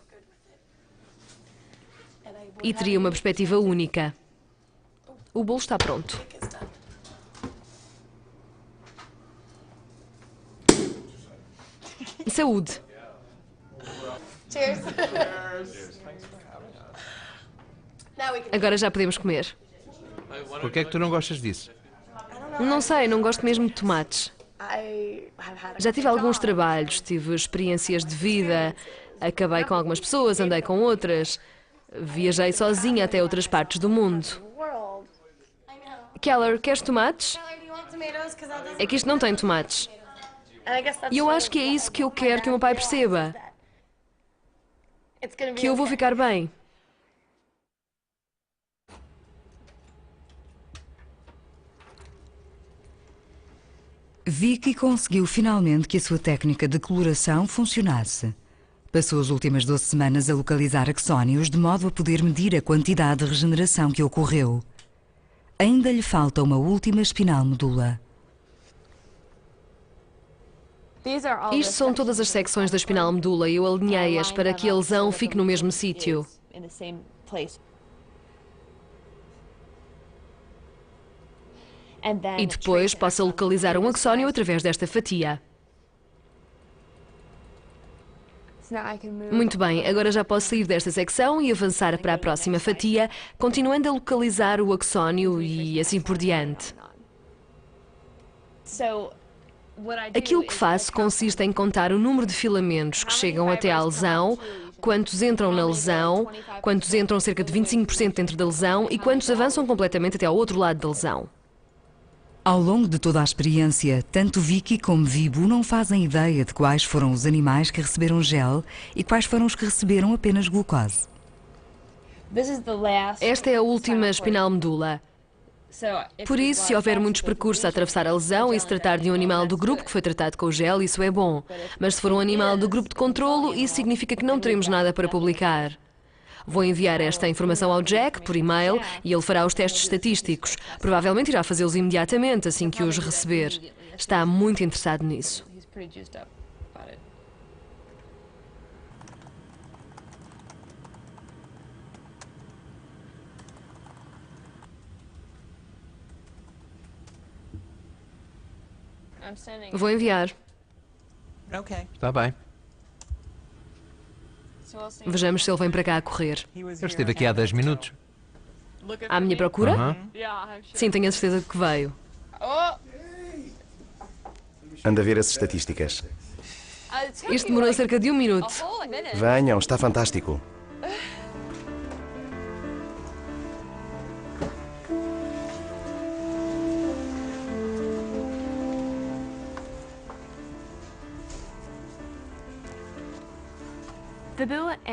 E teria uma perspectiva única. O bolo está pronto. Saúde. Cheers. Agora já podemos comer. Por que é que tu não gostas disso? Não sei, não gosto mesmo de tomates. Já tive alguns trabalhos, tive experiências de vida, acabei com algumas pessoas, andei com outras, viajei sozinha até outras partes do mundo. Keller, queres tomates? É que isto não tem tomates. E eu acho que é isso que eu quero que o meu pai perceba. Que eu vou ficar bem. Vicky conseguiu finalmente que a sua técnica de coloração funcionasse. Passou as últimas 12 semanas a localizar axónios de modo a poder medir a quantidade de regeneração que ocorreu. Ainda lhe falta uma última espinal medula. Isto são todas as secções da espinal medula e eu alinhei-as para que a lesão fique no mesmo sítio. E depois possa localizar um axónio através desta fatia. Muito bem, agora já posso sair desta secção e avançar para a próxima fatia, continuando a localizar o axónio e assim por diante. Aquilo que faço consiste em contar o número de filamentos que chegam até à lesão, quantos entram na lesão, quantos entram cerca de 25% dentro da lesão e quantos avançam completamente até ao outro lado da lesão. Ao longo de toda a experiência, tanto Vicky como Vibo não fazem ideia de quais foram os animais que receberam gel e quais foram os que receberam apenas glucose. Esta é a última espinal medula. Por isso, se houver muitos percursos a atravessar a lesão e se tratar de um animal do grupo que foi tratado com o gel, isso é bom. Mas se for um animal do grupo de controlo, isso significa que não teremos nada para publicar. Vou enviar esta informação ao Jack por e-mail e ele fará os testes estatísticos. Provavelmente irá fazê-los imediatamente assim que os receber. Está muito interessado nisso. Vou enviar. Está bem. Vejamos se ele vem para cá a correr. Eu estive aqui há 10 minutos. À minha procura? Uhum. Sim, tenho a certeza de que veio. Anda a ver as estatísticas. Isto demorou cerca de 1 minuto. Venham, está fantástico.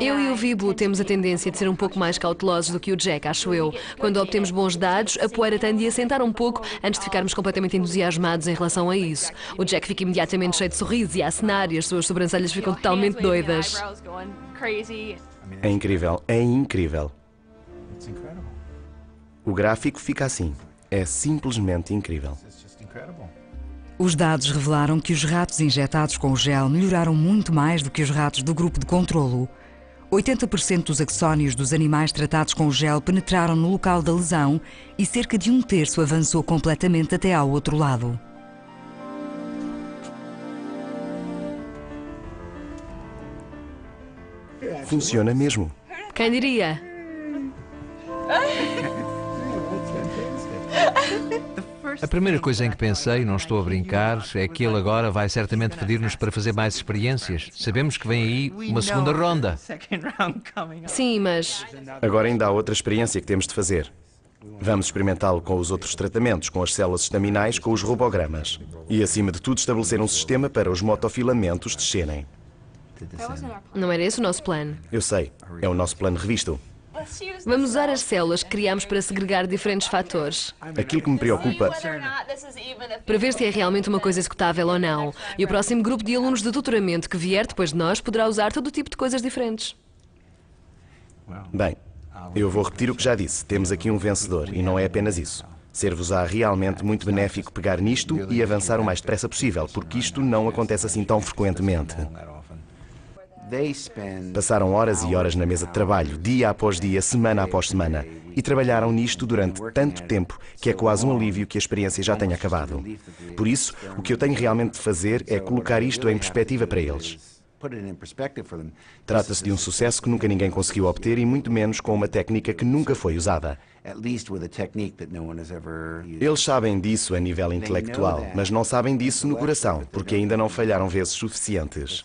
Eu e o Vibo temos a tendência de ser um pouco mais cautelosos do que o Jack, acho eu. Quando obtemos bons dados, a poeira tende a assentar um pouco antes de ficarmos completamente entusiasmados em relação a isso. O Jack fica imediatamente cheio de sorrisos e a acenar e as suas sobrancelhas ficam totalmente doidas. É incrível, é incrível. O gráfico fica assim. É simplesmente incrível. Os dados revelaram que os ratos injetados com o gel melhoraram muito mais do que os ratos do grupo de controlo. 80% dos axónios dos animais tratados com o gel penetraram no local da lesão e cerca de 1/3 avançou completamente até ao outro lado. Funciona mesmo. Quem diria? A primeira coisa em que pensei, não estou a brincar, é que ele agora vai certamente pedir-nos para fazer mais experiências. Sabemos que vem aí uma segunda ronda. Sim, mas... Agora ainda há outra experiência que temos de fazer. Vamos experimentá-lo com os outros tratamentos, com as células estaminais, com os robogramas. E, acima de tudo, estabelecer um sistema para os motofilamentos descerem. Não era esse o nosso plano. Eu sei. É o nosso plano revisto. Vamos usar as células que criamos para segregar diferentes fatores. Aquilo que me preocupa... Para ver se é realmente uma coisa executável ou não. E o próximo grupo de alunos de doutoramento que vier depois de nós poderá usar todo o tipo de coisas diferentes. Bem, eu vou repetir o que já disse. Temos aqui um vencedor e não é apenas isso. Ser-vos-á realmente muito benéfico pegar nisto e avançar o mais depressa possível, porque isto não acontece assim tão frequentemente. Passaram horas e horas na mesa de trabalho, dia após dia, semana após semana, e trabalharam nisto durante tanto tempo que é quase um alívio que a experiência já tenha acabado. Por isso, o que eu tenho realmente de fazer é colocar isto em perspectiva para eles. Trata-se de um sucesso que nunca ninguém conseguiu obter e muito menos com uma técnica que nunca foi usada. Eles sabem disso a nível intelectual, mas não sabem disso no coração, porque ainda não falharam vezes suficientes.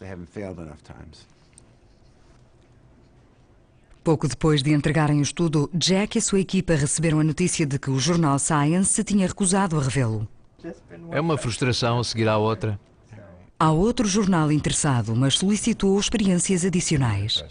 Pouco depois de entregarem o estudo, Jack e a sua equipa receberam a notícia de que o jornal Science se tinha recusado a revê-lo. É uma frustração seguir à outra. Há outro jornal interessado, mas solicitou experiências adicionais.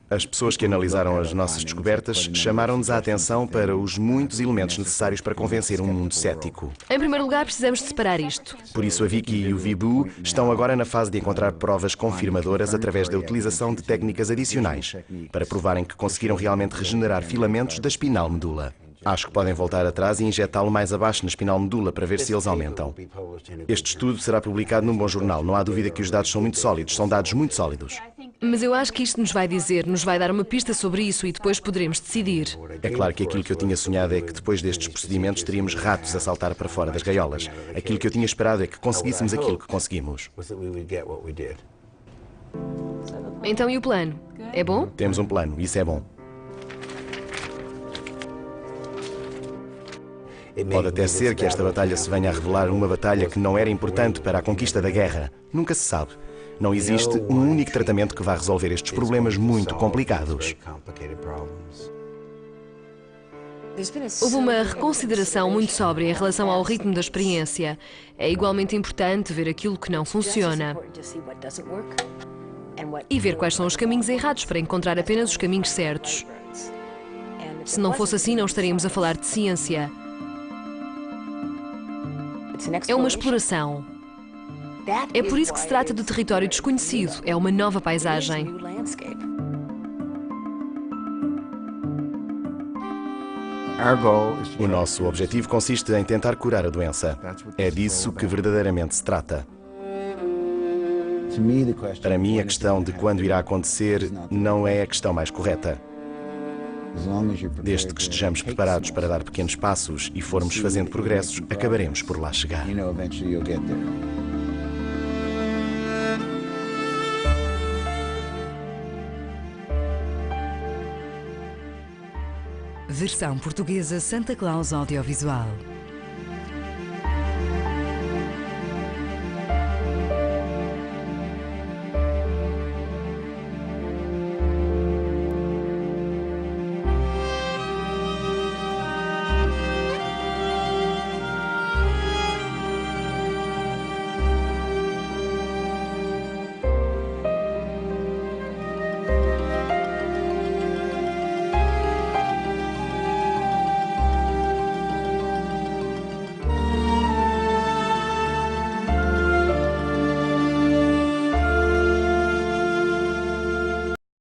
As pessoas que analisaram as nossas descobertas chamaram-nos a atenção para os muitos elementos necessários para convencer um mundo cético. Em primeiro lugar, precisamos de separar isto. Por isso, a Vicky e o Vibu estão agora na fase de encontrar provas confirmadoras através da utilização de técnicas adicionais, para provarem que conseguiram realmente regenerar filamentos da espinal medula. Acho que podem voltar atrás e injetá-lo mais abaixo na espinal medula para ver se eles aumentam. Este estudo será publicado num bom jornal. Não há dúvida que os dados são muito sólidos, são dados muito sólidos. Mas eu acho que isto nos vai dar uma pista sobre isso e depois poderemos decidir. É claro que aquilo que eu tinha sonhado é que depois destes procedimentos teríamos ratos a saltar para fora das gaiolas. Aquilo que eu tinha esperado é que conseguíssemos aquilo que conseguimos. Então e o plano? É bom? Temos um plano, isso é bom. Pode até ser que esta batalha se venha a revelar uma batalha que não era importante para a conquista da guerra. Nunca se sabe. Não existe um único tratamento que vá resolver estes problemas muito complicados. Houve uma reconsideração muito sóbria em relação ao ritmo da experiência. É igualmente importante ver aquilo que não funciona e ver quais são os caminhos errados para encontrar apenas os caminhos certos. Se não fosse assim, não estaríamos a falar de ciência. É uma exploração. É por isso que se trata do território desconhecido. É uma nova paisagem. O nosso objetivo consiste em tentar curar a doença. É disso que verdadeiramente se trata. Para mim, a questão de quando irá acontecer não é a questão mais correta. Desde que estejamos preparados para dar pequenos passos e formos fazendo progressos, acabaremos por lá chegar. Versão portuguesa Santa Claus Audiovisual.